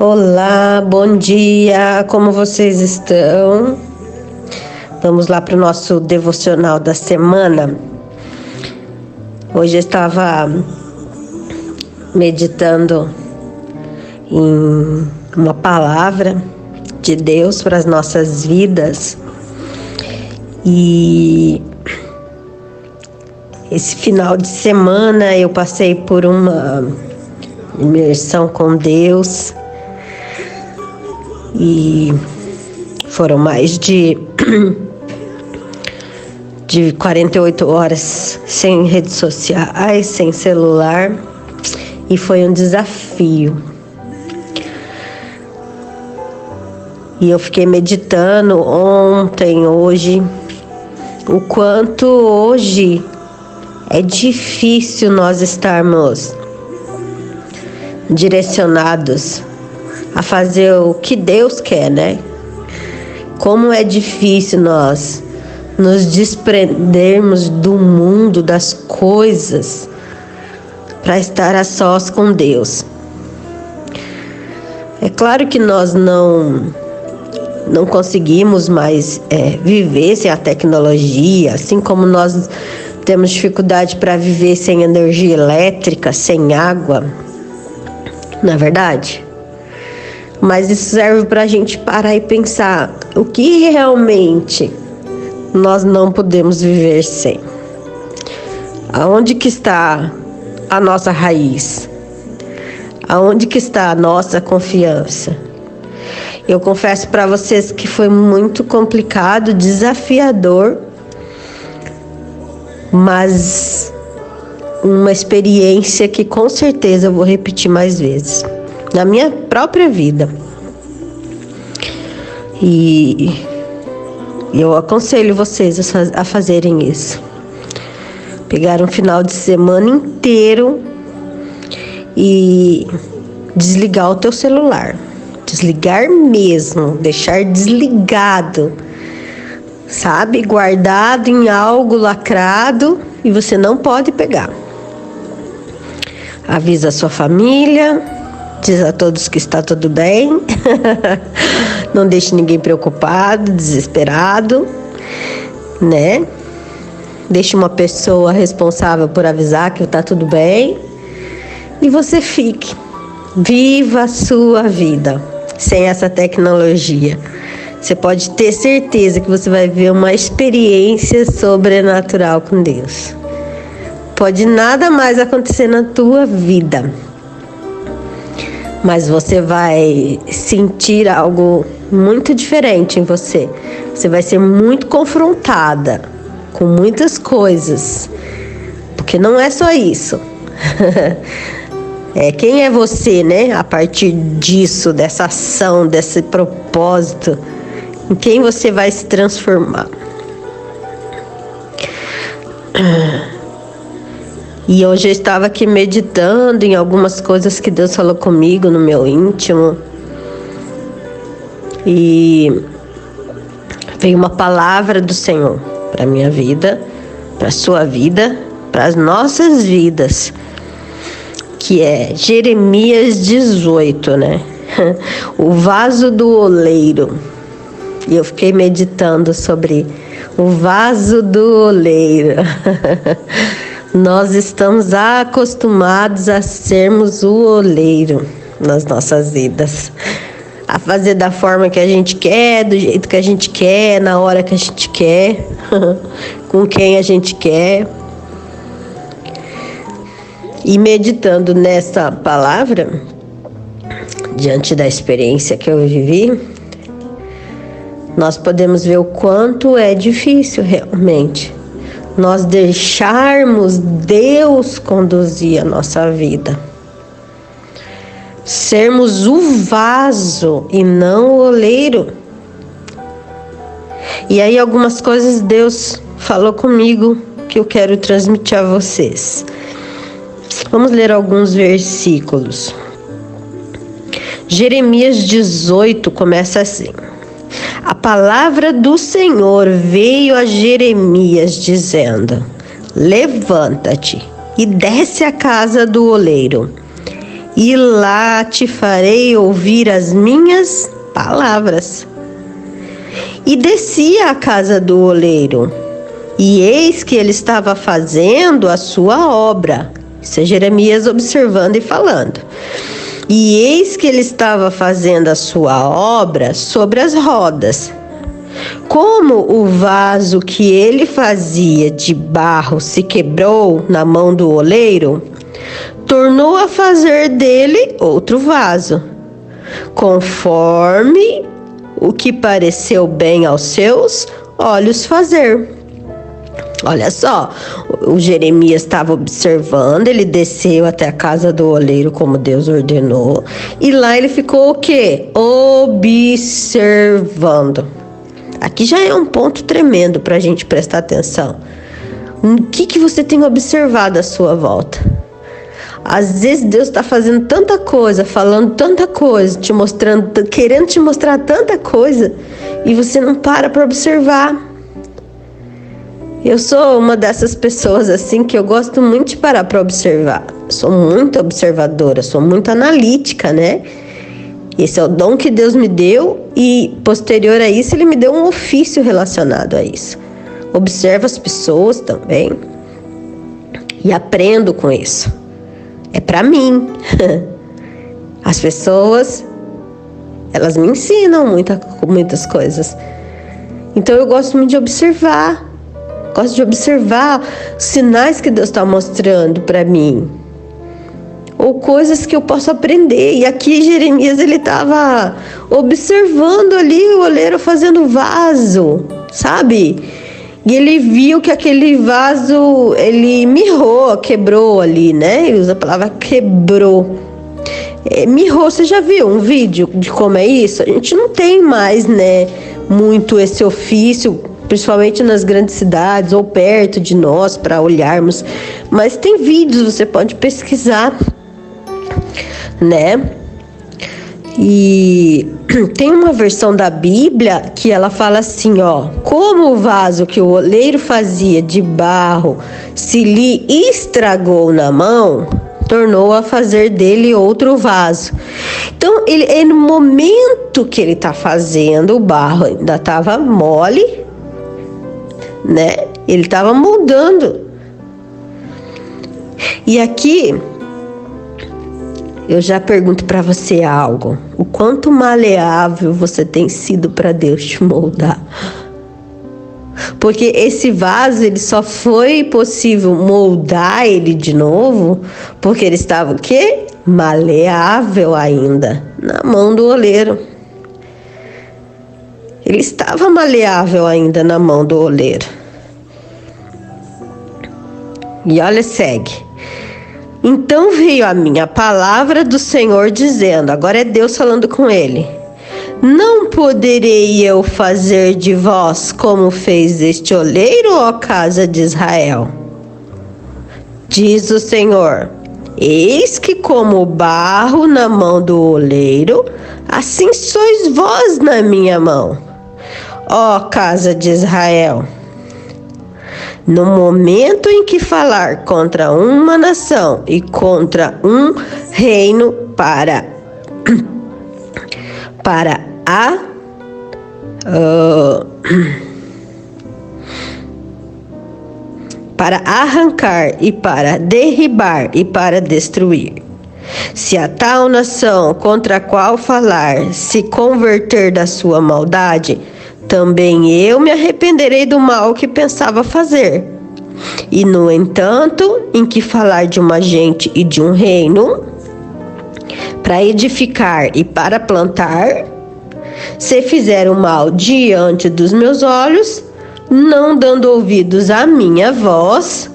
Olá, bom dia, como vocês estão? Vamos lá para o nosso devocional da semana. Hoje eu estava meditando em uma palavra de Deus para as nossas vidas e esse final de semana eu passei por uma imersão com Deus e foram mais de 48 horas sem redes sociais, sem celular, e foi um desafio. E eu fiquei meditando ontem, hoje, o quanto hoje é difícil nós estarmos direcionados a fazer o que Deus quer, né? Como é difícil nós nos desprendermos do mundo, das coisas, para estar a sós com Deus. É claro que nós não conseguimos mais viver sem a tecnologia, assim como nós temos dificuldade para viver sem energia elétrica, sem água, não é verdade? Mas isso serve para a gente parar e pensar o que realmente nós não podemos viver sem. Aonde que está a nossa raiz? Aonde que está a nossa confiança? Eu confesso para vocês que foi muito complicado, desafiador, mas uma experiência que com certeza eu vou repetir mais vezes na minha própria vida. E eu aconselho vocês a fazerem isso. Pegar um final de semana inteiro e desligar o teu celular. Desligar mesmo, deixar desligado, sabe? Guardado em algo lacrado e você não pode pegar. Avisa a sua família, diz a todos que está tudo bem, não deixe ninguém preocupado, desesperado, né? Deixe uma pessoa responsável por avisar que está tudo bem e você fique. Viva a sua vida sem essa tecnologia. Você pode ter certeza que você vai ver uma experiência sobrenatural com Deus. Pode nada mais acontecer na tua vida, mas você vai sentir algo muito diferente em você. Você vai ser muito confrontada com muitas coisas, porque não é só isso. Quem é você, né? A partir disso, dessa ação, desse propósito, em quem você vai se transformar. E hoje eu estava aqui meditando em algumas coisas que Deus falou comigo no meu íntimo. E veio uma palavra do Senhor para a minha vida, para a sua vida, para as nossas vidas, que é Jeremias 18, né? O vaso do oleiro. E eu fiquei meditando sobre o vaso do oleiro. Nós estamos acostumados a sermos o oleiro nas nossas vidas, a fazer da forma que a gente quer, do jeito que a gente quer, na hora que a gente quer, com quem a gente quer. E meditando nessa palavra, diante da experiência que eu vivi, nós podemos ver o quanto é difícil realmente nós deixarmos Deus conduzir a nossa vida. Sermos o vaso e não o oleiro. E aí algumas coisas Deus falou comigo que eu quero transmitir a vocês. Vamos ler alguns versículos. Jeremias 18 começa assim: A palavra do Senhor veio a Jeremias dizendo: Levanta-te e desce à casa do oleiro e lá te farei ouvir as minhas palavras. E desci à casa do oleiro, e eis que ele estava fazendo a sua obra. Isso é Jeremias observando e falando. E eis que ele estava fazendo a sua obra sobre as rodas. Como o vaso que ele fazia de barro se quebrou na mão do oleiro, tornou a fazer dele outro vaso, conforme o que pareceu bem aos seus olhos fazer. Olha só, o Jeremias estava observando, ele desceu até a casa do oleiro como Deus ordenou, e lá ele ficou o quê? Observando. Aqui já é um ponto tremendo para a gente prestar atenção. O que você tem observado à sua volta? Às vezes Deus está fazendo tanta coisa, falando tanta coisa, te mostrando, querendo te mostrar tanta coisa, e você não para observar. Eu sou uma dessas pessoas assim que eu gosto muito de parar para observar. Sou muito observadora, sou muito analítica, né? Esse é o dom que Deus me deu e posterior a isso Ele me deu um ofício relacionado a isso. Observo as pessoas também e aprendo com isso. É para mim. As pessoas, elas me ensinam muitas coisas. Então eu gosto muito de observar. Gosto de observar os sinais que Deus está mostrando para mim. Ou coisas que eu posso aprender. E aqui Jeremias, ele estava observando ali o oleiro fazendo vaso, sabe? E ele viu que aquele vaso, ele mirrou, quebrou ali, né? Ele usa a palavra quebrou. Mirrou, você já viu um vídeo de como é isso? A gente não tem mais, né, muito esse ofício, principalmente nas grandes cidades ou perto de nós, para olharmos. Mas tem vídeos, você pode pesquisar, né? E tem uma versão da Bíblia que ela fala assim, ó: como o vaso que o oleiro fazia de barro se lhe estragou na mão, tornou a fazer dele outro vaso. Então, no momento que ele está fazendo, o barro ainda estava mole, né? Ele estava moldando. E aqui eu já pergunto para você algo: o quanto maleável você tem sido para Deus te moldar? Porque esse vaso, ele só foi possível moldar ele de novo porque ele estava o quê? Maleável ainda na mão do oleiro. Ele estava maleável ainda na mão do oleiro. E olha, segue. Então veio a minha palavra do Senhor dizendo, agora é Deus falando com ele: não poderei eu fazer de vós como fez este oleiro, ó casa de Israel? Diz o Senhor: eis que como o barro na mão do oleiro, assim sois vós na minha mão, ó casa de Israel. No momento em que falar contra uma nação e contra um reino para arrancar e para derribar e para destruir. Se a tal nação contra a qual falar se converter da sua maldade, também eu me arrependerei do mal que pensava fazer. E, no entanto, em que falar de uma gente e de um reino, para edificar e para plantar, se fizer o mal diante dos meus olhos, não dando ouvidos à minha voz,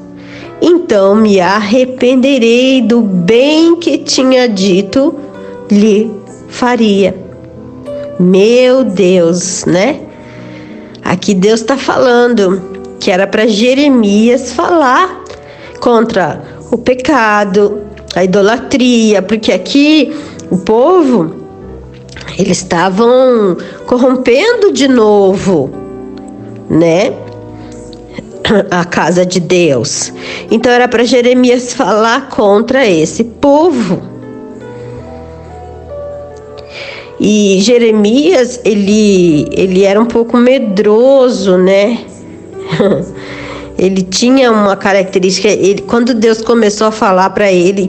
então me arrependerei do bem que tinha dito lhe faria. Meu Deus, né? Aqui Deus está falando que era para Jeremias falar contra o pecado, a idolatria, porque aqui o povo, eles estavam corrompendo de novo, né, a casa de Deus. Então era para Jeremias falar contra esse povo, E Jeremias, ele era um pouco medroso, né? Ele tinha uma característica, quando Deus começou a falar para ele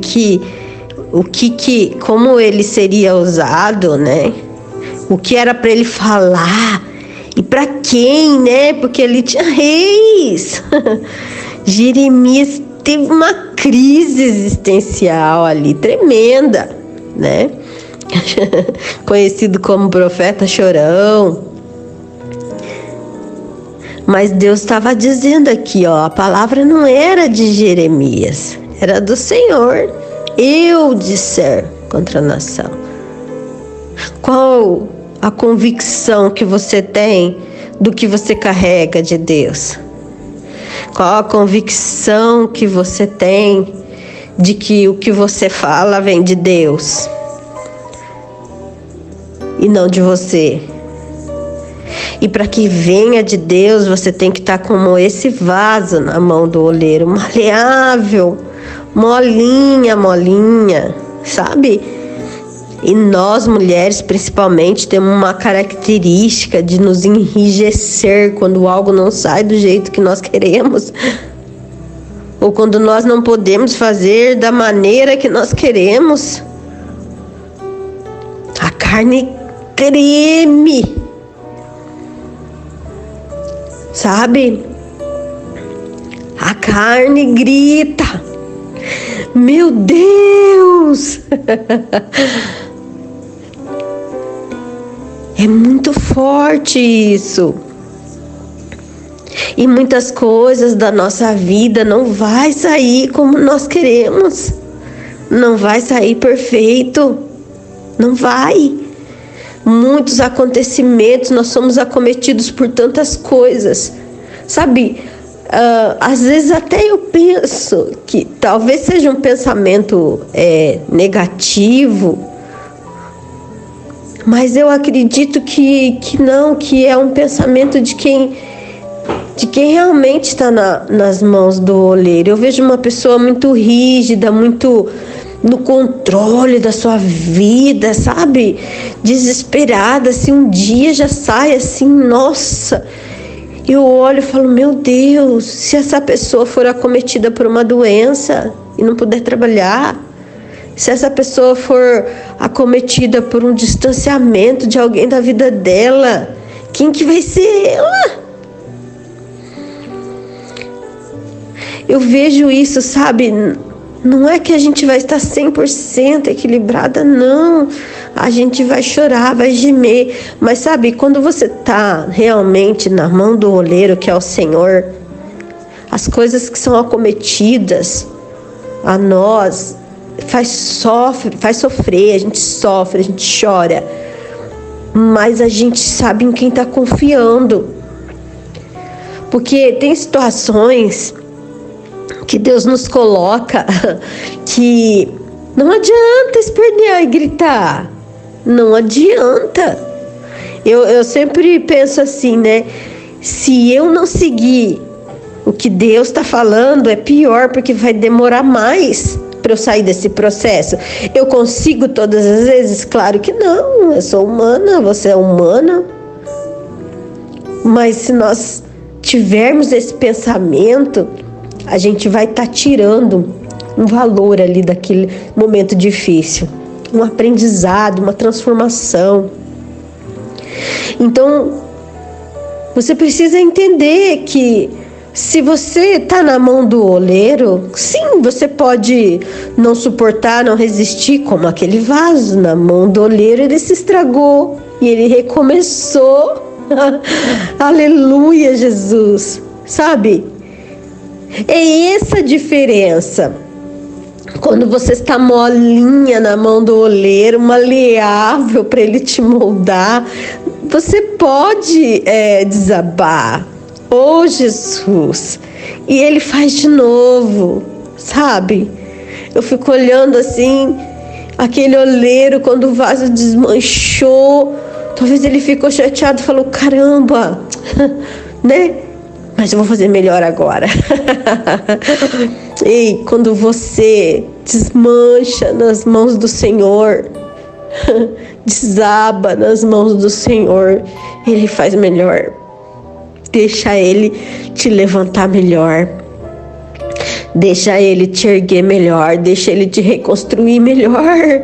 como ele seria usado, né? O que era para ele falar e para quem, né? Porque ele tinha reis. Jeremias teve uma crise existencial ali tremenda, né? Conhecido como profeta chorão. Mas Deus estava dizendo aqui, ó, a palavra não era de Jeremias, era do Senhor. Eu disser contra a nação. Qual a convicção que você tem do que você carrega de Deus? Qual a convicção que você tem de que o que você fala vem de Deus e não de você? E para que venha de Deus, você tem que estar como esse vaso na mão do oleiro, maleável, molinha, sabe? E nós, mulheres, principalmente, temos uma característica de nos enrijecer quando algo não sai do jeito que nós queremos. Ou quando nós não podemos fazer da maneira que nós queremos. A carne treme. Sabe? A carne grita. Meu Deus! É muito forte isso. E muitas coisas da nossa vida não vai sair como nós queremos. Não vai sair perfeito. Não vai. Muitos acontecimentos, nós somos acometidos por tantas coisas. Sabe, às vezes até eu penso que talvez seja um pensamento negativo, mas eu acredito que não, que é um pensamento de quem realmente está nas mãos do oleiro. Eu vejo uma pessoa muito rígida, muito no controle da sua vida, sabe? Desesperada, assim, um dia já sai assim, nossa. Eu olho e falo, meu Deus, se essa pessoa for acometida por uma doença e não puder trabalhar, se essa pessoa for acometida por um distanciamento de alguém da vida dela, quem que vai ser ela? Eu vejo isso, sabe? Não é que a gente vai estar 100% equilibrada, não. A gente vai chorar, vai gemer. Mas sabe, quando você está realmente na mão do oleiro, que é o Senhor, as coisas que são acometidas a nós, faz sofrer, a gente sofre, a gente chora. Mas a gente sabe em quem está confiando. Porque tem situações que Deus nos coloca que não adianta espernear e gritar. Não adianta. Eu sempre penso assim, né? Se eu não seguir o que Deus está falando, é pior, porque vai demorar mais para eu sair desse processo. Eu consigo todas as vezes? Claro que não. Eu sou humana, você é humana. Mas se nós tivermos esse pensamento, a gente vai estar tirando um valor ali daquele momento difícil, um aprendizado, uma transformação. Então, você precisa entender que se você está na mão do oleiro, sim, você pode não suportar, não resistir, como aquele vaso na mão do oleiro, ele se estragou e ele recomeçou. Aleluia, Jesus, sabe? É essa a diferença. Quando você está molinha na mão do oleiro, maleável para ele te moldar, você pode desabar. Oh, Jesus! E ele faz de novo, sabe? Eu fico olhando assim, aquele oleiro, quando o vaso desmanchou, talvez ele ficou chateado e falou, caramba, né? Mas eu vou fazer melhor agora. E quando você desmancha nas mãos do Senhor, Desaba nas mãos do Senhor. Ele faz melhor. Deixa Ele te levantar melhor. Deixa Ele te erguer melhor. Deixa Ele te reconstruir melhor.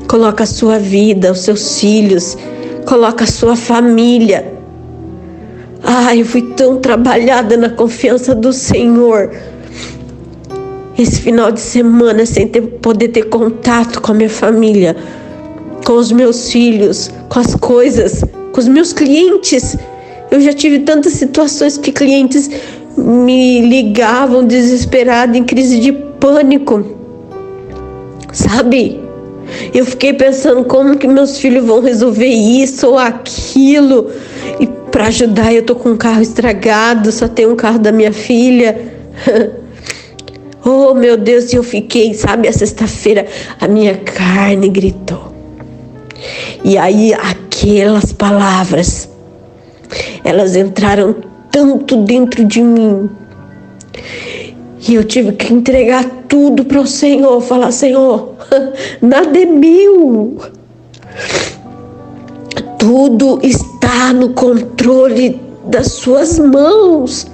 Coloca a sua vida, os seus filhos. Coloca a sua família. Eu fui tão trabalhada na confiança do Senhor. Esse final de semana, sem poder ter contato com a minha família, com os meus filhos, com as coisas, com os meus clientes. Eu já tive tantas situações que clientes me ligavam desesperados, em crise de pânico. Sabe? Eu fiquei pensando como que meus filhos vão resolver isso ou aquilo. E para ajudar, eu tô com um carro estragado, só tem um carro da minha filha. Oh, meu Deus, e eu fiquei, sabe, a sexta-feira a minha carne gritou. E aí aquelas palavras, elas entraram tanto dentro de mim. E eu tive que entregar tudo para o Senhor, falar: Senhor, nada é meu. Tudo está no controle das suas mãos.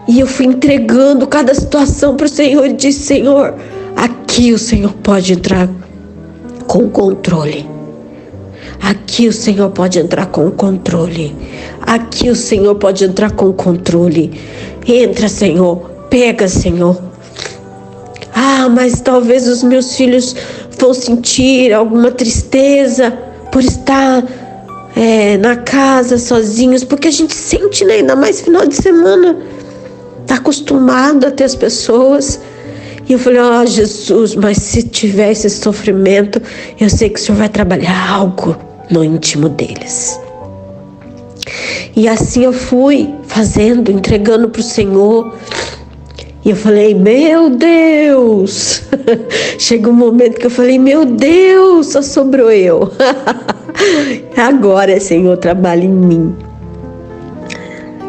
E eu fui entregando cada situação para o Senhor e disse: Senhor, aqui o Senhor pode entrar com controle. Aqui o Senhor pode entrar com controle. Aqui o Senhor pode entrar com controle. Entra, Senhor. Pega, Senhor. Mas talvez os meus filhos vão sentir alguma tristeza por estar na casa sozinhos, porque a gente sente, né? Ainda mais final de semana. Está acostumado a ter as pessoas. E eu falei: Jesus, mas se tiver esse sofrimento, eu sei que o Senhor vai trabalhar algo no íntimo deles. E assim eu fui fazendo, entregando para o Senhor. E eu falei: meu Deus. Chega um momento que eu falei: meu Deus, só sobrou eu. Agora, Senhor, trabalha em mim.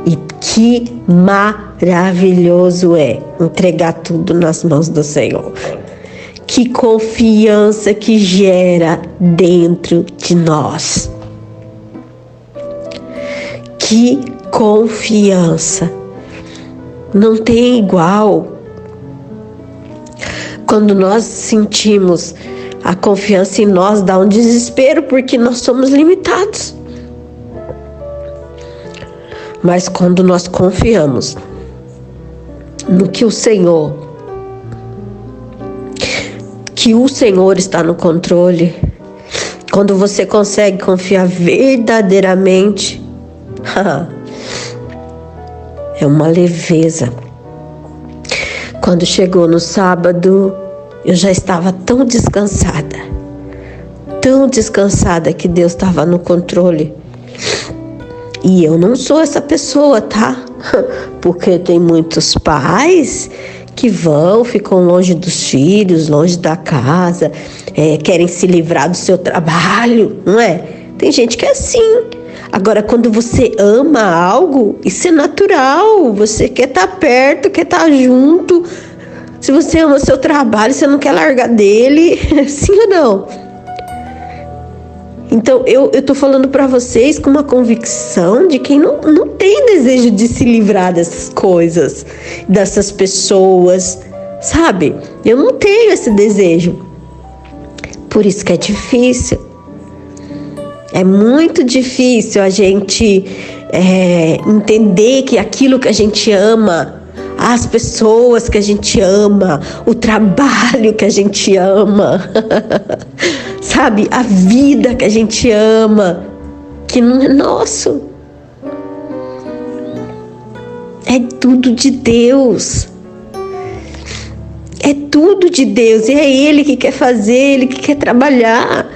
E que maravilhoso é entregar tudo nas mãos do Senhor. Que confiança que gera dentro de nós. Que confiança. Não tem igual. Quando nós sentimos a confiança em nós, dá um desespero, porque nós somos limitados. Mas quando nós confiamos no que o Senhor está no controle, quando você consegue confiar verdadeiramente, é uma leveza. Quando chegou no sábado, eu já estava tão descansada que Deus estava no controle. E eu não sou essa pessoa, tá? Porque tem muitos pais que ficam longe dos filhos, longe da casa, querem se livrar do seu trabalho, não é? Tem gente que é assim. Agora, quando você ama algo, isso é natural. Você quer estar perto, quer estar junto. Se você ama seu trabalho, você não quer largar dele, sim ou não? Então, eu tô falando para vocês com uma convicção de quem não tem desejo de se livrar dessas coisas, dessas pessoas, sabe? Eu não tenho esse desejo. Por isso que é difícil. É muito difícil a gente entender que aquilo que a gente ama, as pessoas que a gente ama, o trabalho que a gente ama, sabe? A vida que a gente ama, que não é nosso. É tudo de Deus. É tudo de Deus. E é Ele que quer fazer, Ele que quer trabalhar.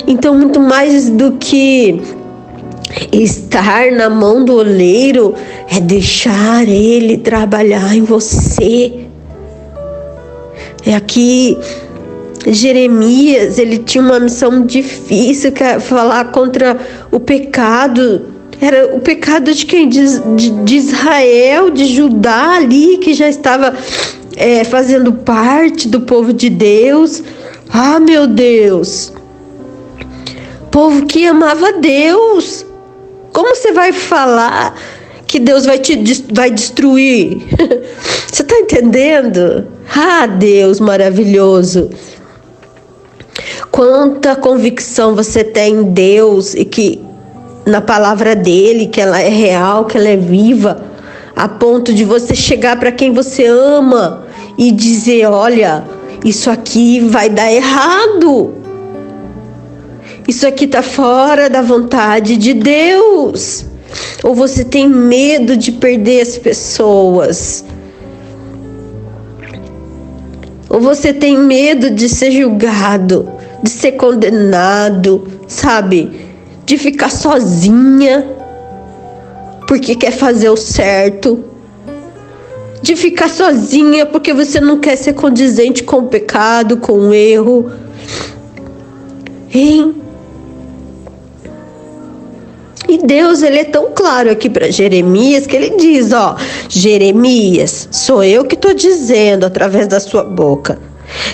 Então, muito mais do que estar na mão do oleiro, é deixar Ele trabalhar em você. Aqui, Jeremias, ele tinha uma missão difícil, que é falar contra o pecado. Era o pecado de quem? De Israel, de Judá ali, que já estava fazendo parte do povo de Deus. Ah, meu Deus! Povo que amava Deus. Como você vai falar que Deus vai destruir? Você está entendendo? Ah, Deus maravilhoso! Quanta convicção você tem em Deus e que na palavra dele, que ela é real, que ela é viva, a ponto de você chegar para quem você ama e dizer: olha, isso aqui vai dar errado. Isso aqui está fora da vontade de Deus. Ou você tem medo de perder as pessoas? Ou você tem medo de ser julgado, de ser condenado, sabe? De ficar sozinha porque quer fazer o certo. De ficar sozinha porque você não quer ser condizente com o pecado, com o erro. Hein? E Deus, ele é tão claro aqui para Jeremias que ele diz, ó: Jeremias, sou eu que estou dizendo através da sua boca.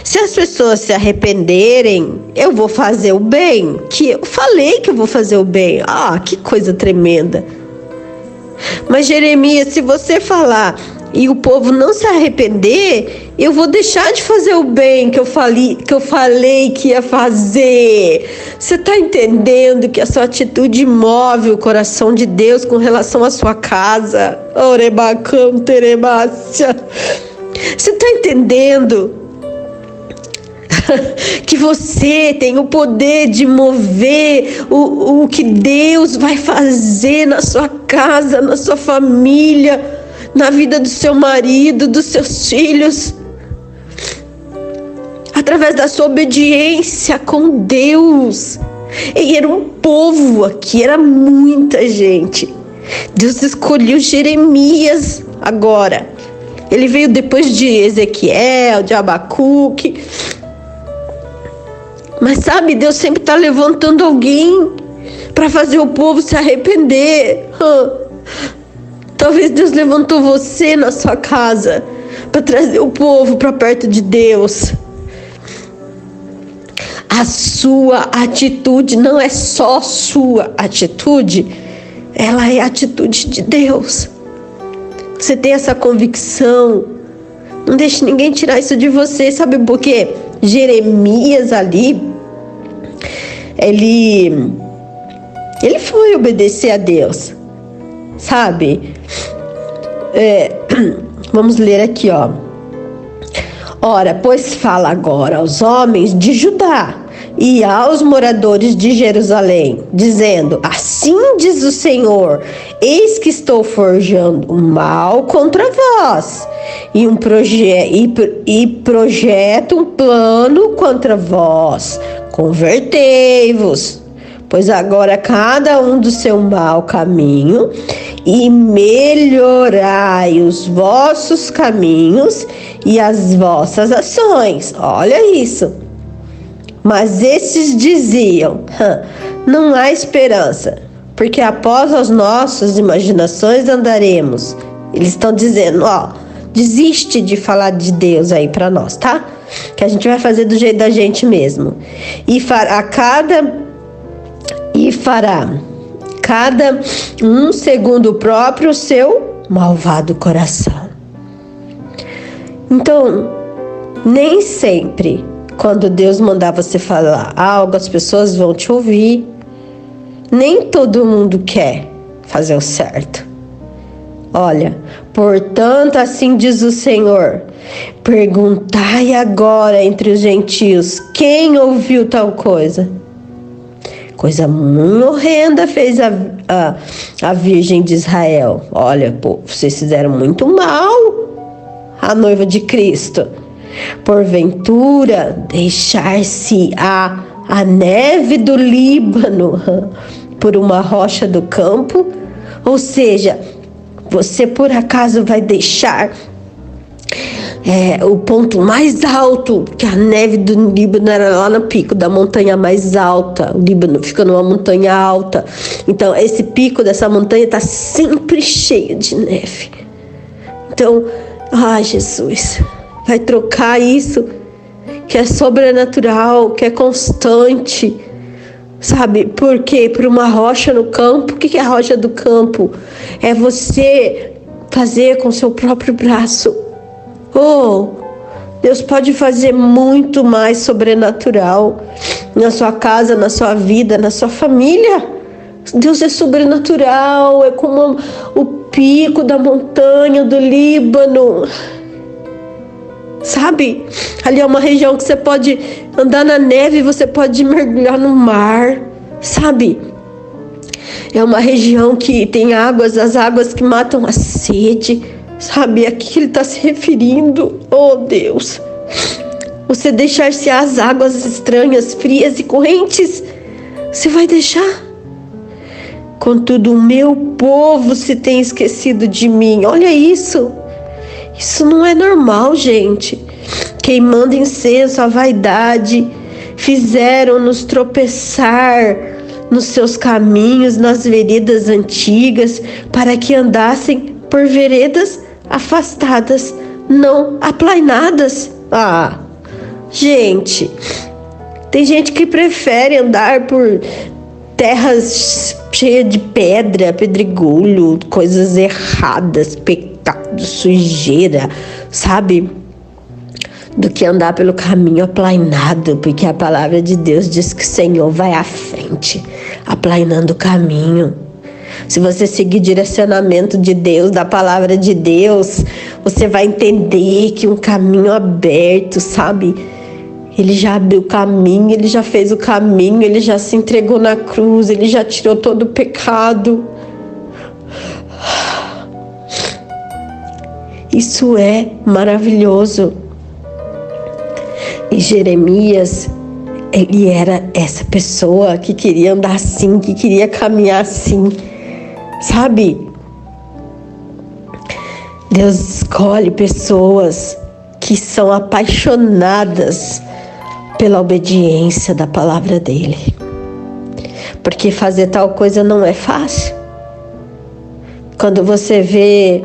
Se as pessoas se arrependerem, eu vou fazer o bem, que eu falei que eu vou fazer o bem. Ah, que coisa tremenda. Mas Jeremias, se você falar e o povo não se arrepender, eu vou deixar de fazer o bem que eu falei que ia fazer. Você está entendendo que a sua atitude move o coração de Deus com relação à sua casa? Orebacam teremácia. Você está entendendo que você tem o poder de mover o que Deus vai fazer na sua casa, na sua família, na vida do seu marido, dos seus filhos, através da sua obediência com Deus? E era um povo aqui, era muita gente. Deus escolheu Jeremias agora. Ele veio depois de Ezequiel, de Abacuque. Mas sabe, Deus sempre está levantando alguém para fazer o povo se arrepender. Talvez Deus levantou você na sua casa para trazer o povo para perto de Deus. A sua atitude não é só sua atitude, ela é a atitude de Deus. Você tem essa convicção. Não deixe ninguém tirar isso de você. Sabe por quê? Jeremias ali, ele foi obedecer a Deus, sabe? Vamos ler aqui, ó. Ora, pois fala agora aos homens de Judá e aos moradores de Jerusalém, dizendo: assim diz o Senhor, eis que estou forjando um mal contra vós, e projeto um plano contra vós. Convertei-vos, pois agora cada um do seu mau caminho, e melhorai os vossos caminhos e as vossas ações. Olha isso. Mas esses diziam: não há esperança, porque após as nossas imaginações andaremos. Eles estão dizendo: ó, desiste de falar de Deus aí para nós, tá? Que a gente vai fazer do jeito da gente mesmo. E fará cada um segundo o próprio seu malvado coração. Então, nem sempre quando Deus mandar você falar algo, as pessoas vão te ouvir. Nem todo mundo quer fazer o certo. Olha, portanto, assim diz o Senhor: perguntai agora entre os gentios, quem ouviu tal coisa? Coisa muito horrenda fez a Virgem de Israel. Olha, pô, vocês fizeram muito mal a noiva de Cristo. Porventura, deixar-se a neve do Líbano por uma rocha do campo? Ou seja, você por acaso vai deixar o ponto mais alto, que a neve do Líbano era lá no pico da montanha mais alta. O Líbano fica numa montanha alta. Então, esse pico dessa montanha está sempre cheio de neve. Então, Jesus, vai trocar isso que é sobrenatural, que é constante, sabe? Por quê? Por uma rocha no campo. O que é a rocha do campo? É você fazer com seu próprio braço. Oh, Deus pode fazer muito mais sobrenatural na sua casa, na sua vida, na sua família. Deus é sobrenatural, é como o pico da montanha do Líbano. Sabe? Ali é uma região que você pode andar na neve, você pode mergulhar no mar. Sabe? É uma região que tem águas, as águas que matam a sede. Sabe? A que ele está se referindo. Oh, Deus. Você deixar-se as águas estranhas, frias e correntes. Você vai deixar? Contudo, o meu povo se tem esquecido de mim. Olha isso. Isso não é normal, gente. Queimando incenso à vaidade, fizeram-nos tropeçar nos seus caminhos, nas veredas antigas, para que andassem por veredas afastadas, não aplainadas. Ah, gente, tem gente que prefere andar por terras cheias de pedra, pedregulho, coisas erradas, pecado, sujeira, sabe? Do que andar pelo caminho aplainado, porque a palavra de Deus diz que o Senhor vai à frente, aplainando o caminho. Se você seguir direcionamento de Deus, da palavra de Deus, você vai entender que um caminho aberto, sabe? Ele já abriu o caminho, ele já fez o caminho, ele já se entregou na cruz, ele já tirou todo o pecado. Isso é maravilhoso. E Jeremias, ele era essa pessoa que queria andar assim, que queria caminhar assim, sabe? Deus escolhe pessoas que são apaixonadas pela obediência da palavra dele. Porque fazer tal coisa não é fácil. Quando você vê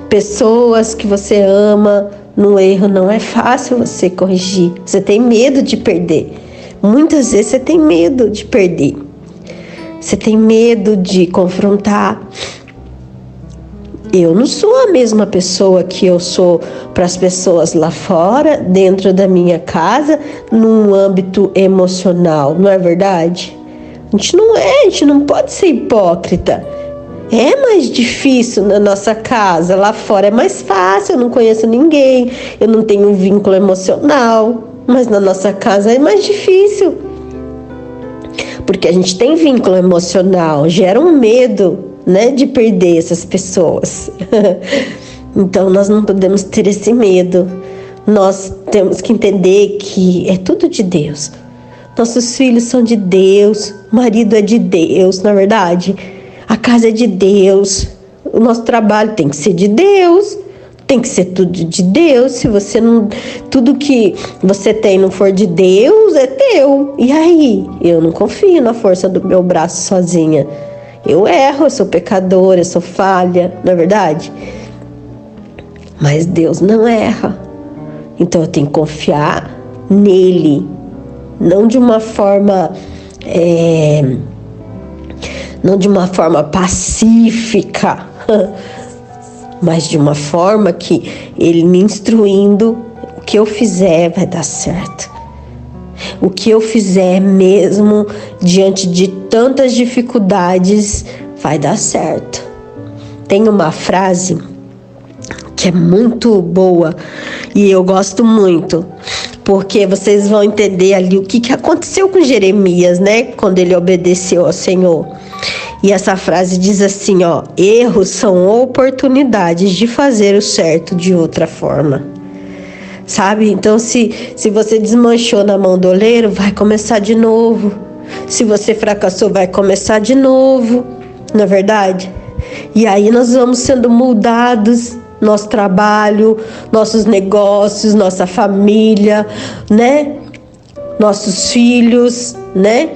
pessoas que você ama no erro, não é fácil você corrigir. Você tem medo de perder. Muitas vezes você tem medo de perder. Você tem medo de confrontar. Eu não sou a mesma pessoa que eu sou para as pessoas lá fora, dentro da minha casa, num âmbito emocional, não é verdade? A gente não pode ser hipócrita. É mais difícil na nossa casa, lá fora é mais fácil, eu não conheço ninguém, eu não tenho um vínculo emocional, mas na nossa casa é mais difícil. Porque a gente tem vínculo emocional, gera um medo, né, de perder essas pessoas. Então nós não podemos ter esse medo. Nós temos que entender que é tudo de Deus. Nossos filhos são de Deus, o marido é de Deus, na verdade. A casa é de Deus. O nosso trabalho tem que ser de Deus. Tem que ser tudo de Deus. Se você não, tudo que você tem não for de Deus, é teu. E aí? Eu não confio na força do meu braço sozinha. Eu erro, eu sou pecadora, eu sou falha, não é verdade? Mas Deus não erra. Então eu tenho que confiar nele. Não de uma forma pacífica, mas de uma forma que ele me instruindo, o que eu fizer vai dar certo. O que eu fizer mesmo diante de tantas dificuldades vai dar certo. Tem uma frase que é muito boa e eu gosto muito, porque vocês vão entender ali o que aconteceu com Jeremias, né? Quando ele obedeceu ao Senhor. E essa frase diz assim, ó: erros são oportunidades de fazer o certo de outra forma. Sabe? Então, se você desmanchou na mão do oleiro, vai começar de novo. Se você fracassou, vai começar de novo. Não é verdade? E aí nós vamos sendo moldados, nosso trabalho, nossos negócios, nossa família, né? Nossos filhos, né?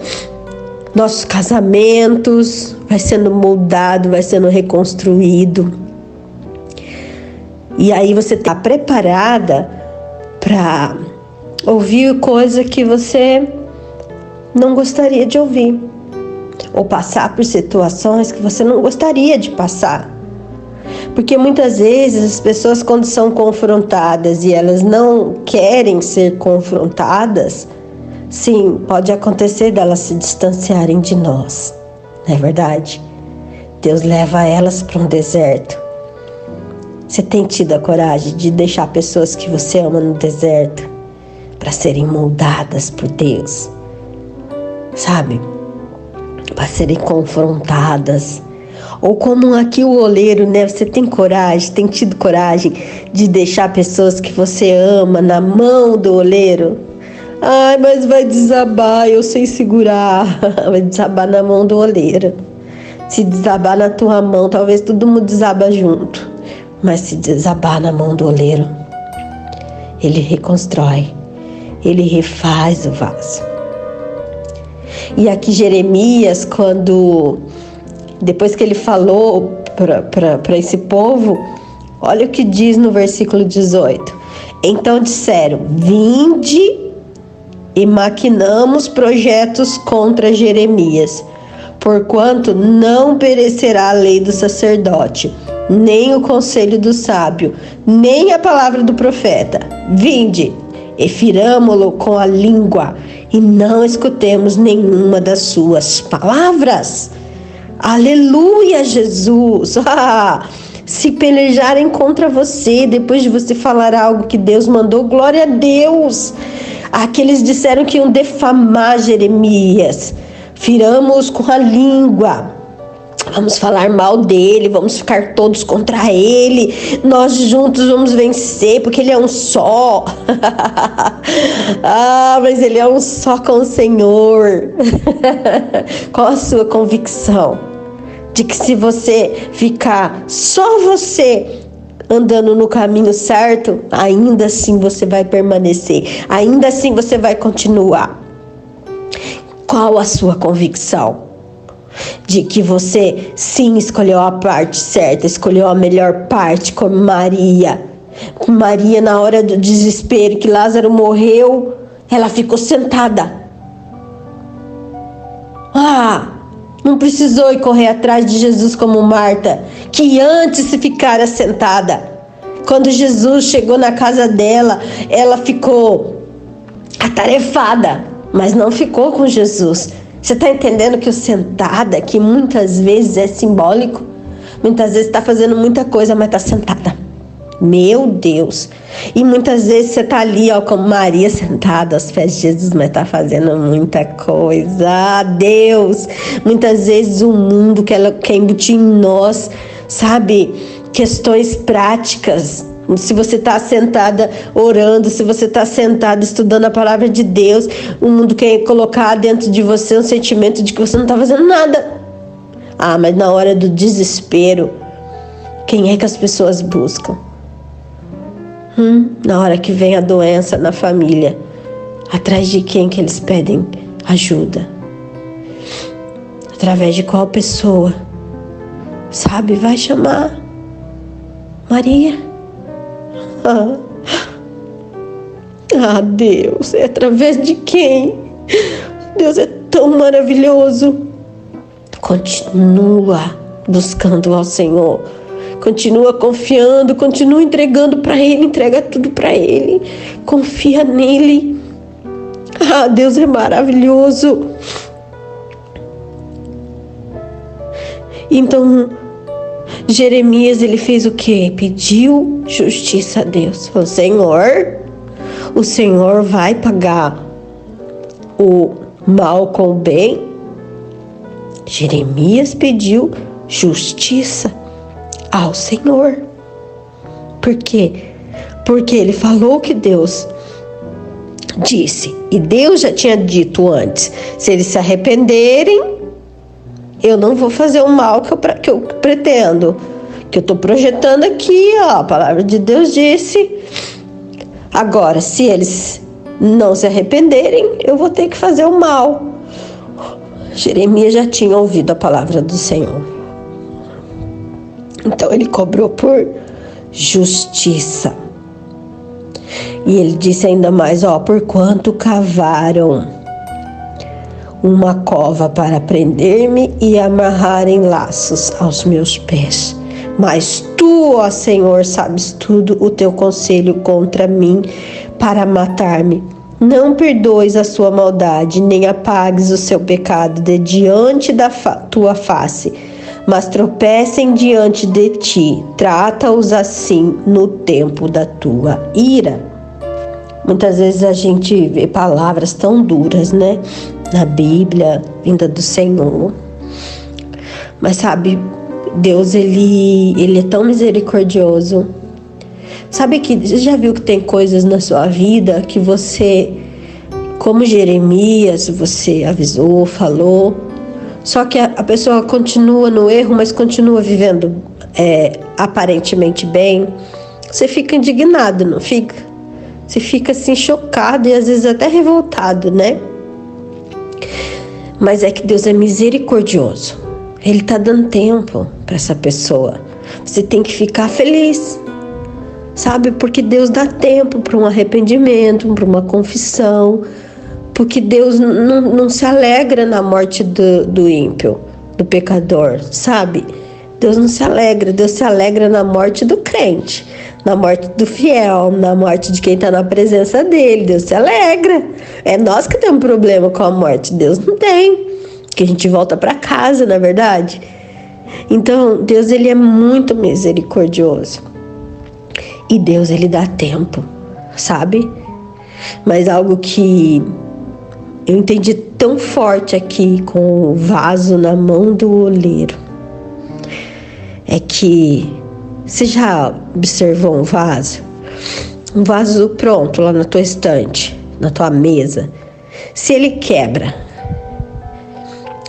Nossos casamentos, vai sendo moldado, vai sendo reconstruído. E aí você está preparada para ouvir coisa que você não gostaria de ouvir, ou passar por situações que você não gostaria de passar. Porque muitas vezes as pessoas, quando são confrontadas e elas não querem ser confrontadas, sim, pode acontecer delas se distanciarem de nós, não é verdade? Deus leva elas para um deserto. Você tem tido a coragem de deixar pessoas que você ama no deserto para serem moldadas por Deus, sabe? Para serem confrontadas. Ou como aqui o oleiro, né? Você tem coragem, tem tido coragem de deixar pessoas que você ama na mão do oleiro? Ai, mas vai desabar, eu sei segurar. Vai desabar na mão do oleiro. Se desabar na tua mão, talvez todo mundo desaba junto. Mas se desabar na mão do oleiro, ele reconstrói, ele refaz o vaso. E aqui Jeremias, depois que ele falou para esse povo, olha o que diz no versículo 18. Então disseram: vinde e maquinamos projetos contra Jeremias, porquanto não perecerá a lei do sacerdote, nem o conselho do sábio, nem a palavra do profeta. Vinde, e firamo-lo com a língua, e não escutemos nenhuma das suas palavras. Aleluia, Jesus! Se pelejarem contra você, depois de você falar algo que Deus mandou, glória a Deus! Aqueles disseram que iam defamar Jeremias. Firamos com a língua. Vamos falar mal dele, vamos ficar todos contra ele. Nós juntos vamos vencer, porque ele é um só. Mas ele é um só com o Senhor. Qual a sua convicção? De que se você ficar só você andando no caminho certo, ainda assim você vai permanecer, ainda assim você vai continuar. Qual a sua convicção? De que você sim escolheu a parte certa, escolheu a melhor parte, como Maria. Maria, na hora do desespero, que Lázaro morreu, ela ficou sentada. Não precisou ir correr atrás de Jesus como Marta, que antes se ficara sentada. Quando Jesus chegou na casa dela, ela ficou atarefada, mas não ficou com Jesus. Você está entendendo que o sentada, que muitas vezes é simbólico, muitas vezes está fazendo muita coisa, mas está sentada. Meu Deus! E muitas vezes você está ali, como Maria, sentada aos pés de Jesus, mas está fazendo muita coisa. Deus! Muitas vezes o mundo quer embutir em nós, sabe, questões práticas. Se você está sentada orando, se você está sentada estudando a palavra de Deus, o mundo quer colocar dentro de você um sentimento de que você não está fazendo nada. Mas na hora do desespero, quem é que as pessoas buscam? Na hora que vem a doença na família, atrás de quem que eles pedem ajuda? Através de qual pessoa? Sabe, vai chamar Maria. Deus, é através de quem? Deus é tão maravilhoso. Continua buscando ao Senhor. Continua confiando, continua entregando para Ele, entrega tudo para Ele. Confia nele. Deus é maravilhoso. Então, Jeremias, ele fez o quê? Pediu justiça a Deus. Falou: Senhor, o Senhor vai pagar o mal com o bem? Jeremias pediu justiça ao Senhor. Por quê? Porque ele falou que Deus disse. E Deus já tinha dito antes: se eles se arrependerem, eu não vou fazer o mal que eu pretendo, que eu estou projetando aqui, a palavra de Deus disse. Agora, se eles não se arrependerem, eu vou ter que fazer o mal. Jeremias já tinha ouvido a palavra do Senhor. Então ele cobrou por justiça. E ele disse ainda mais, porquanto cavaram uma cova para prender-me e amarrarem laços aos meus pés. Mas tu, ó Senhor, sabes tudo, o teu conselho contra mim para matar-me. Não perdoes a sua maldade, nem apagues o seu pecado de diante da tua face, mas tropecem diante de ti. Trata-os assim no tempo da tua ira. Muitas vezes a gente vê palavras tão duras, né? Na Bíblia, vinda do Senhor. Mas sabe, Deus, ele é tão misericordioso. Sabe que você já viu que tem coisas na sua vida que você, como Jeremias, você avisou, falou, só que a pessoa continua no erro, mas continua vivendo aparentemente bem. Você fica indignado, não fica? Você fica assim chocado e às vezes até revoltado, né? Mas é que Deus é misericordioso. Ele tá dando tempo para essa pessoa. Você tem que ficar feliz, sabe? Porque Deus dá tempo para um arrependimento, para uma confissão. Porque Deus não se alegra na morte do ímpio, do pecador, sabe? Deus não se alegra, Deus se alegra na morte do crente, na morte do fiel, na morte de quem está na presença dele. Deus se alegra. É nós que temos problema com a morte, Deus não tem, que a gente volta para casa, na verdade. Então, Deus, ele é muito misericordioso. E Deus, ele dá tempo, sabe? Mas algo que eu entendi tão forte aqui com o vaso na mão do oleiro é que você já observou um vaso? Um vaso pronto lá na tua estante, na tua mesa. Se ele quebra,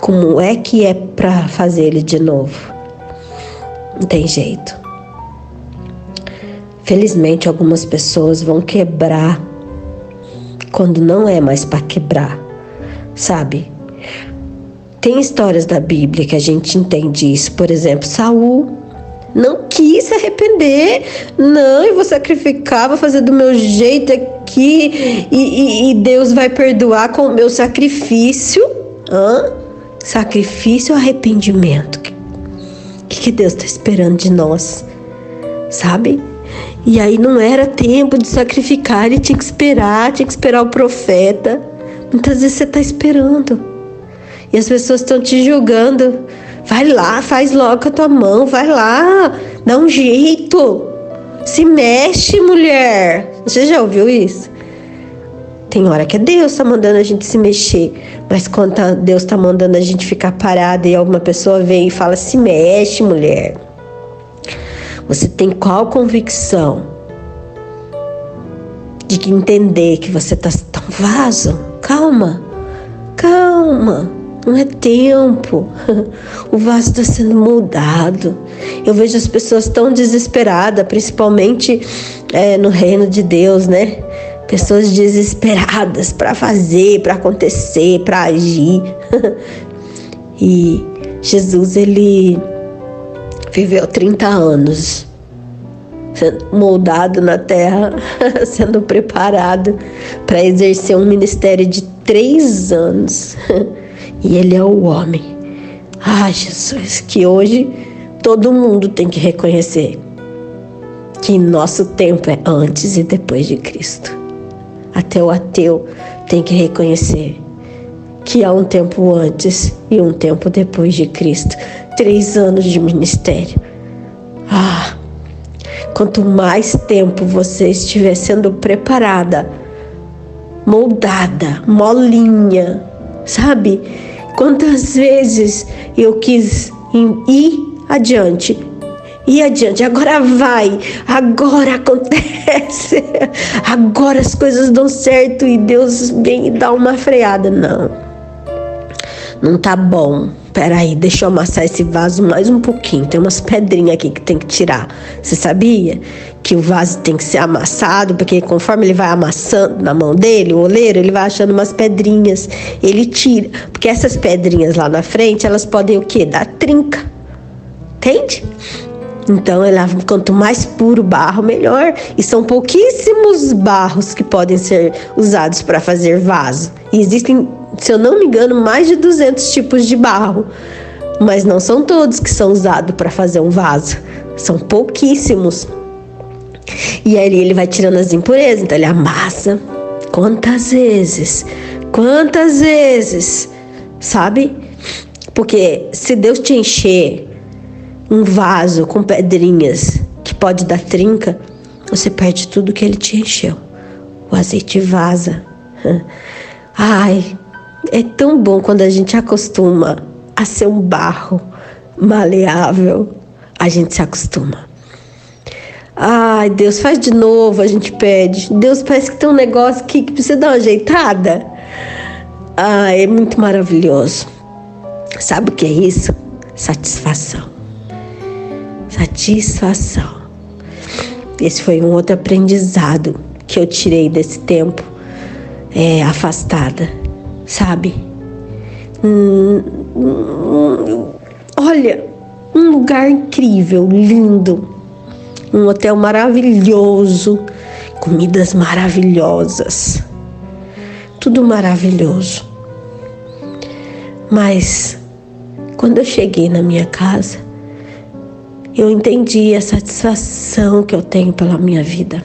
como é que é para fazer ele de novo? Não tem jeito. Felizmente, algumas pessoas vão quebrar quando não é mais para quebrar, sabe? Tem histórias da Bíblia que a gente entende isso. Por exemplo, Saul não quis se arrepender. Não, eu vou sacrificar, vou fazer do meu jeito aqui e Deus vai perdoar com o meu sacrifício. Sacrifício ou arrependimento? O que Deus está esperando de nós, sabe? E aí não era tempo de sacrificar, ele tinha que esperar o profeta. Muitas vezes você está esperando e as pessoas estão te julgando. Vai lá, faz logo com a tua mão, vai lá, dá um jeito, se mexe, mulher. Você já ouviu isso? Tem hora que Deus está mandando a gente se mexer, mas quando Deus está mandando a gente ficar parada e alguma pessoa vem e fala, se mexe, mulher. Você tem qual convicção de que entender que você está tão vaso? Calma, não é tempo. O vaso está sendo moldado. Eu vejo as pessoas tão desesperadas, principalmente no reino de Deus, né? Pessoas desesperadas para fazer, para acontecer, para agir. E Jesus, ele viveu 30 anos sendo moldado na terra, sendo preparado para exercer um ministério de 3 anos. E ele é o homem. Jesus, que hoje todo mundo tem que reconhecer que nosso tempo é antes e depois de Cristo. Até o ateu tem que reconhecer que há um tempo antes e um tempo depois de Cristo. 3 anos de ministério. Quanto mais tempo você estiver sendo preparada, moldada, molinha, sabe? Quantas vezes eu quis ir adiante, agora vai, agora acontece, agora as coisas dão certo e Deus vem e dá uma freada. Não tá bom. Peraí, deixa eu amassar esse vaso mais um pouquinho. Tem umas pedrinhas aqui que tem que tirar. Você sabia que o vaso tem que ser amassado? Porque conforme ele vai amassando na mão dele, o oleiro, ele vai achando umas pedrinhas. Ele tira. Porque essas pedrinhas lá na frente, elas podem o quê? Dar trinca. Entende? Então, quanto mais puro o barro, melhor. E são pouquíssimos barros que podem ser usados para fazer vaso. E existem, se eu não me engano, mais de 200 tipos de barro. Mas não são todos que são usados para fazer um vaso. São pouquíssimos. E aí ele vai tirando as impurezas. Então ele amassa. Quantas vezes? Sabe? Porque se Deus te encher um vaso com pedrinhas que pode dar trinca, você perde tudo que ele te encheu. O azeite vaza. Ai, é tão bom quando a gente acostuma a ser um barro maleável. A gente se acostuma. Ai, Deus, faz de novo, a gente pede. Deus, parece que tem um negócio aqui que precisa dar uma ajeitada. É muito maravilhoso. Sabe o que é isso? Satisfação. Esse foi um outro aprendizado que eu tirei desse tempo afastada, sabe? Olha, um lugar incrível, lindo, um hotel maravilhoso, comidas maravilhosas, tudo maravilhoso. Mas quando eu cheguei na minha casa, eu entendi a satisfação que eu tenho pela minha vida.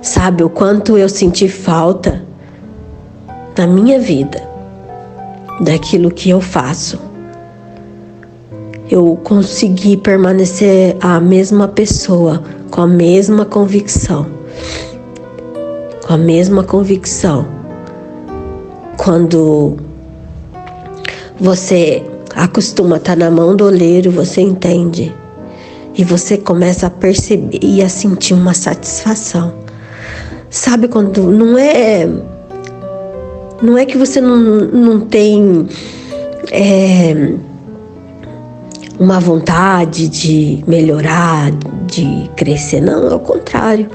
Sabe o quanto eu senti falta na minha vida daquilo que eu faço. Eu consegui permanecer a mesma pessoa, com a mesma convicção. Quando você acostuma a estar na mão do oleiro, você entende. E você começa a perceber e a sentir uma satisfação. Sabe quando não é que você não tem uma vontade de melhorar, de crescer. Não, ao contrário.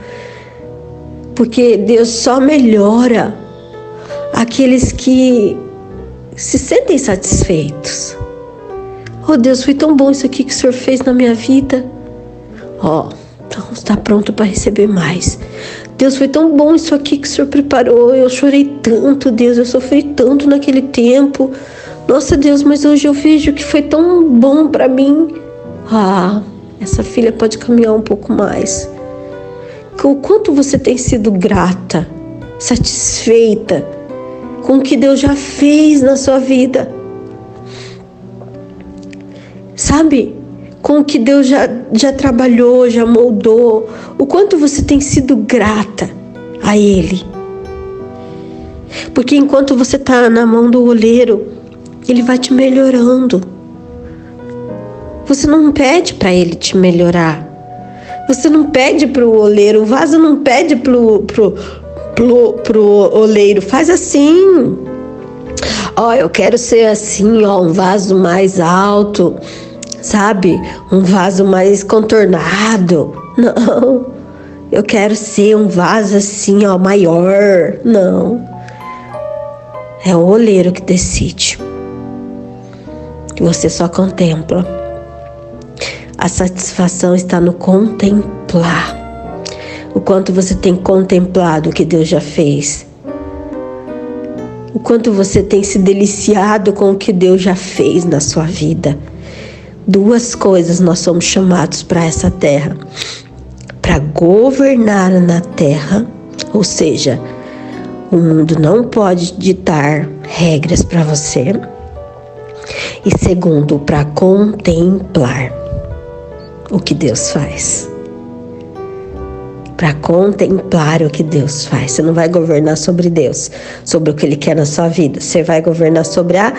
Porque Deus só melhora aqueles que se sentem satisfeitos. Oh Deus, foi tão bom isso aqui que o Senhor fez na minha vida. Então está pronto para receber mais. Deus, foi tão bom isso aqui que o Senhor preparou. Eu chorei tanto, Deus, eu sofri tanto naquele tempo. Nossa Deus, mas hoje eu vejo que foi tão bom para mim. Essa filha pode caminhar um pouco mais. O quanto você tem sido grata, satisfeita com o que Deus já fez na sua vida. Sabe? Com o que Deus já trabalhou, já moldou. O quanto você tem sido grata a Ele. Porque enquanto você está na mão do oleiro, Ele vai te melhorando. Você não pede para Ele te melhorar. Você não pede para o oleiro. O vaso não pede pro oleiro. Faz assim. Eu quero ser assim, um vaso mais alto. Sabe? Um vaso mais contornado. Não. Eu quero ser um vaso assim, maior. Não. É o oleiro que decide. Você só contempla. A satisfação está no contemplar. O quanto você tem contemplado o que Deus já fez. O quanto você tem se deliciado com o que Deus já fez na sua vida. Duas coisas nós somos chamados para essa terra. Para governar na terra, ou seja, o mundo não pode ditar regras para você. E segundo, para contemplar o que Deus faz. Para contemplar o que Deus faz. Você não vai governar sobre Deus, sobre o que Ele quer na sua vida. Você vai governar sobre a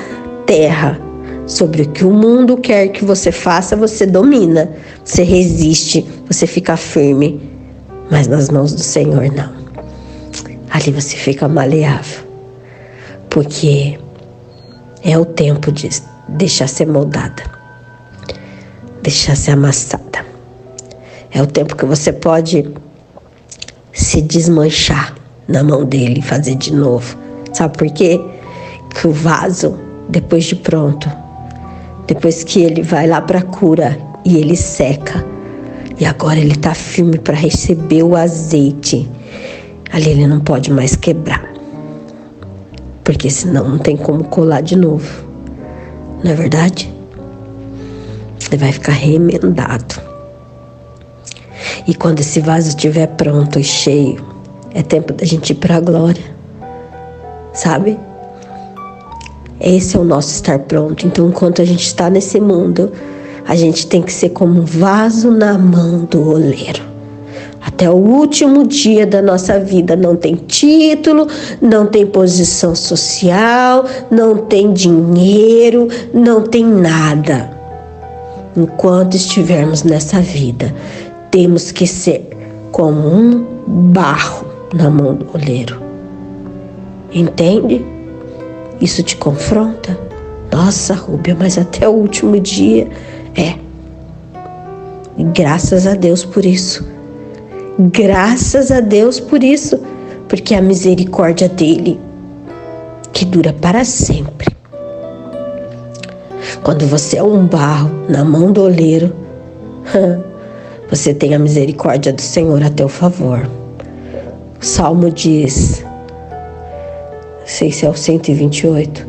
terra. Sobre o que o mundo quer que você faça, você domina. Você resiste, você fica firme. Mas nas mãos do Senhor, não. Ali você fica maleável. Porque é o tempo de deixar ser moldada. Deixar ser amassada. É o tempo que você pode se desmanchar na mão dele e fazer de novo. Sabe por quê? Que o vaso, depois de pronto, depois que ele vai lá para a cura e ele seca. E agora ele está firme para receber o azeite. Ali ele não pode mais quebrar, porque senão não tem como colar de novo. Não é verdade? Ele vai ficar remendado. E quando esse vaso estiver pronto e cheio, é tempo da gente ir para a glória. Sabe? Esse é o nosso estar pronto. Então, enquanto a gente está nesse mundo, a gente tem que ser como um vaso na mão do oleiro. Até o último dia da nossa vida. Não tem título, não tem posição social, não tem dinheiro, não tem nada. Enquanto estivermos nessa vida, temos que ser como um barro na mão do oleiro. Entende? Isso te confronta? Nossa, Rúbia, mas até o último dia é. E graças a Deus por isso. Graças a Deus por isso. Porque a misericórdia dele, que dura para sempre. Quando você é um barro na mão do oleiro, você tem a misericórdia do Senhor a teu favor. O Salmo diz, não sei se é o 128,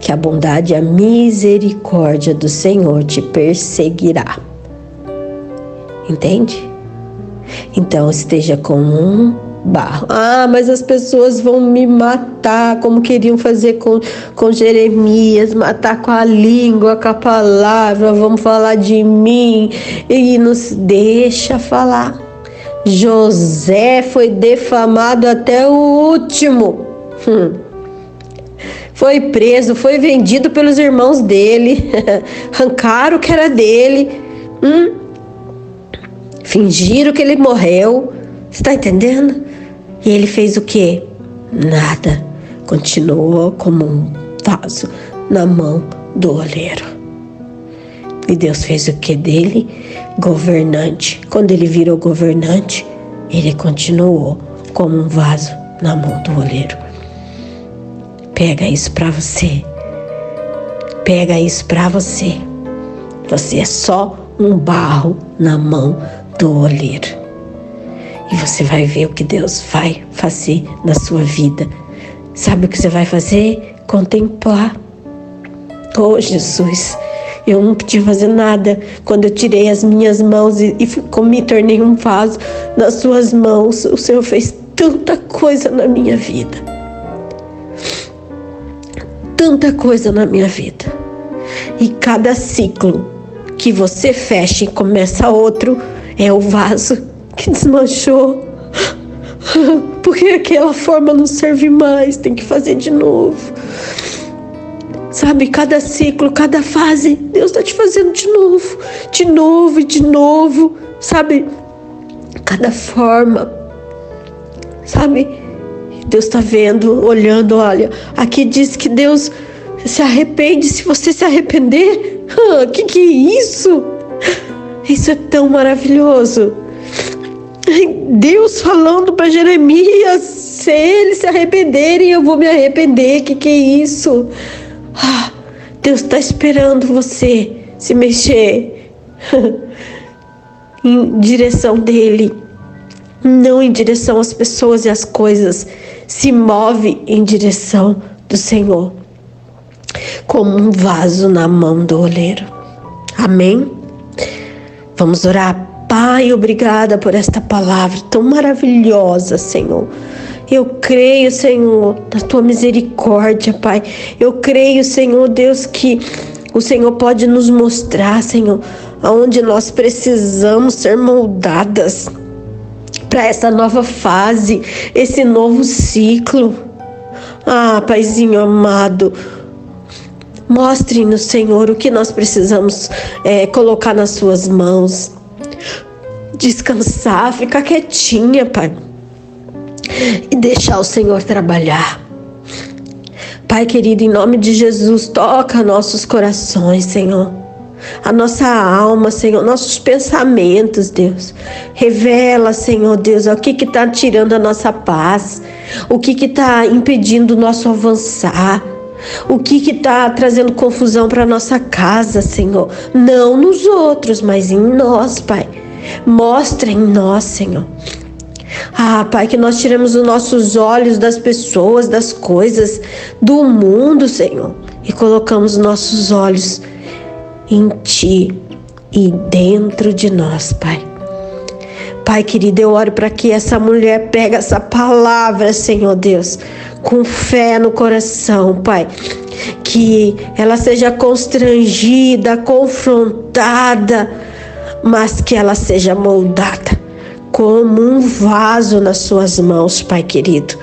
que a bondade e a misericórdia do Senhor te perseguirá. Entende? Então esteja com um barro. Ah, mas as pessoas vão me matar, como queriam fazer com Jeremias, matar com a língua, com a palavra, vão falar de mim, e nos deixa falar. José foi defamado até o último. Foi preso, foi vendido pelos irmãos dele, arrancaram o que era dele, fingiram que ele morreu. Você está entendendo? E ele fez o quê? Nada. Continuou como um vaso na mão do oleiro. E Deus fez o que dele? Governante. Quando ele virou governante, ele continuou como um vaso na mão do oleiro. Pega isso para você. Pega isso para você. Você é só um barro na mão do oleiro. E você vai ver o que Deus vai fazer na sua vida. Sabe o que você vai fazer? Contemplar. Oh, Jesus, eu não podia fazer nada. Quando eu tirei as minhas mãos e me tornei um vaso nas suas mãos, o Senhor fez tanta coisa na minha vida. Tanta coisa na minha vida. E cada ciclo que você fecha e começa outro, é o vaso que desmanchou, porque aquela forma não serve mais, tem que fazer de novo. Sabe, cada ciclo, cada fase, Deus está te fazendo de novo e de novo, sabe, cada forma, sabe, Deus está vendo, olhando, olha, aqui diz que Deus se arrepende se você se arrepender. Que é isso? Isso é tão maravilhoso. Deus falando para Jeremias, se eles se arrependerem, eu vou me arrepender. Que é isso? Deus está esperando você se mexer em direção dele, não em direção às pessoas e às coisas. Se move em direção do Senhor, como um vaso na mão do oleiro. Amém? Vamos orar. Pai, obrigada por esta palavra tão maravilhosa, Senhor. Eu creio, Senhor, na Tua misericórdia, Pai. Eu creio, Senhor Deus, que o Senhor pode nos mostrar, Senhor, aonde nós precisamos ser moldadas para essa nova fase, esse novo ciclo. Paizinho amado, mostre-nos, Senhor, o que nós precisamos colocar nas Suas mãos. Descansar, ficar quietinha, Pai, e deixar o Senhor trabalhar. Pai querido, em nome de Jesus, toca nossos corações, Senhor, a nossa alma, Senhor, nossos pensamentos, Deus. Revela, Senhor Deus, o que está tirando a nossa paz, o que está impedindo o nosso avançar. O que está trazendo confusão para nossa casa, Senhor? Não nos outros, mas em nós, Pai. Mostra em nós, Senhor. Pai, que nós tiremos os nossos olhos das pessoas, das coisas, do mundo, Senhor, e colocamos nossos olhos em Ti e dentro de nós, Pai. Pai querido, eu oro para que essa mulher pegue essa palavra, Senhor Deus, com fé no coração, Pai. Que ela seja constrangida, confrontada, mas que ela seja moldada como um vaso nas suas mãos, Pai querido.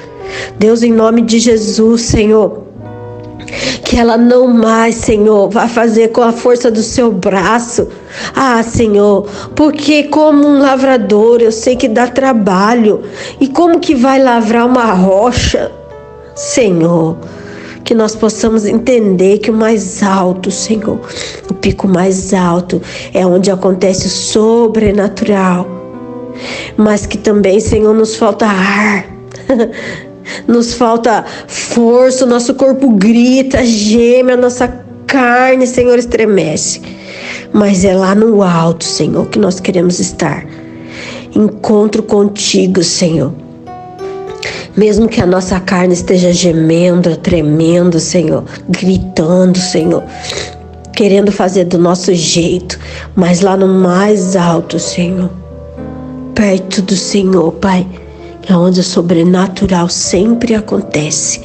Deus, em nome de Jesus, Senhor, que ela não mais, Senhor, vá fazer com a força do seu braço. Senhor, porque como um lavrador, eu sei que dá trabalho. E como que vai lavrar uma rocha? Senhor, que nós possamos entender que o mais alto, Senhor, o pico mais alto é onde acontece o sobrenatural. Mas que também, Senhor, nos falta ar, nos falta força, o nosso corpo grita, geme, a nossa carne, Senhor, estremece. Mas é lá no alto, Senhor, que nós queremos estar. Encontro contigo, Senhor. Mesmo que a nossa carne esteja gemendo, tremendo, Senhor, gritando, Senhor, querendo fazer do nosso jeito, mas lá no mais alto, Senhor, perto do Senhor, Pai, é onde o sobrenatural sempre acontece.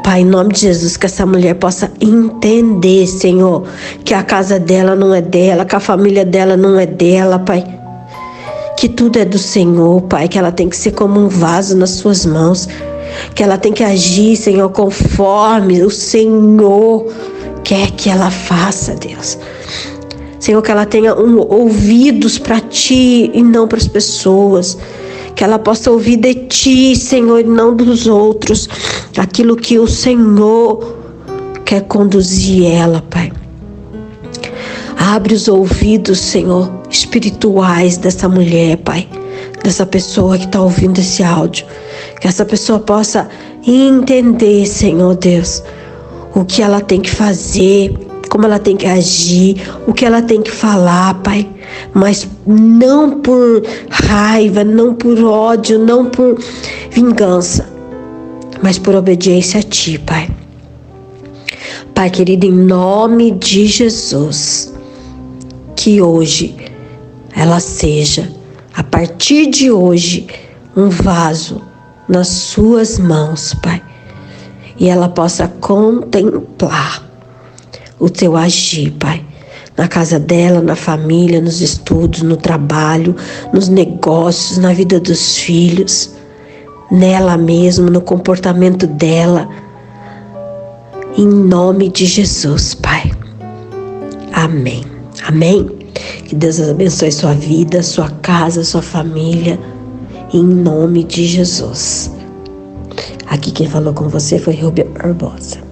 Pai, em nome de Jesus, que essa mulher possa entender, Senhor, que a casa dela não é dela, que a família dela não é dela, Pai. Que tudo é do Senhor, Pai, que ela tem que ser como um vaso nas suas mãos, que ela tem que agir, Senhor, conforme o Senhor quer que ela faça, Deus. Senhor, que ela tenha ouvidos para Ti e não para as pessoas. Que ela possa ouvir de Ti, Senhor, e não dos outros. Aquilo que o Senhor quer conduzir ela, Pai. Abre os ouvidos, Senhor, espirituais dessa mulher, Pai. Dessa pessoa que está ouvindo esse áudio. Que essa pessoa possa entender, Senhor Deus, o que ela tem que fazer, como ela tem que agir, o que ela tem que falar, Pai. Mas não por raiva, não por ódio, não por vingança, mas por obediência a Ti, Pai. Pai querido, em nome de Jesus, que hoje ela seja, a partir de hoje, um vaso nas Suas mãos, Pai. E ela possa contemplar o Teu agir, Pai. Na casa dela, na família, nos estudos, no trabalho, nos negócios, na vida dos filhos, nela mesma, no comportamento dela. Em nome de Jesus, Pai. Amém. Amém. Que Deus abençoe sua vida, sua casa, sua família. Em nome de Jesus. Aqui quem falou com você foi Rubia Barbosa.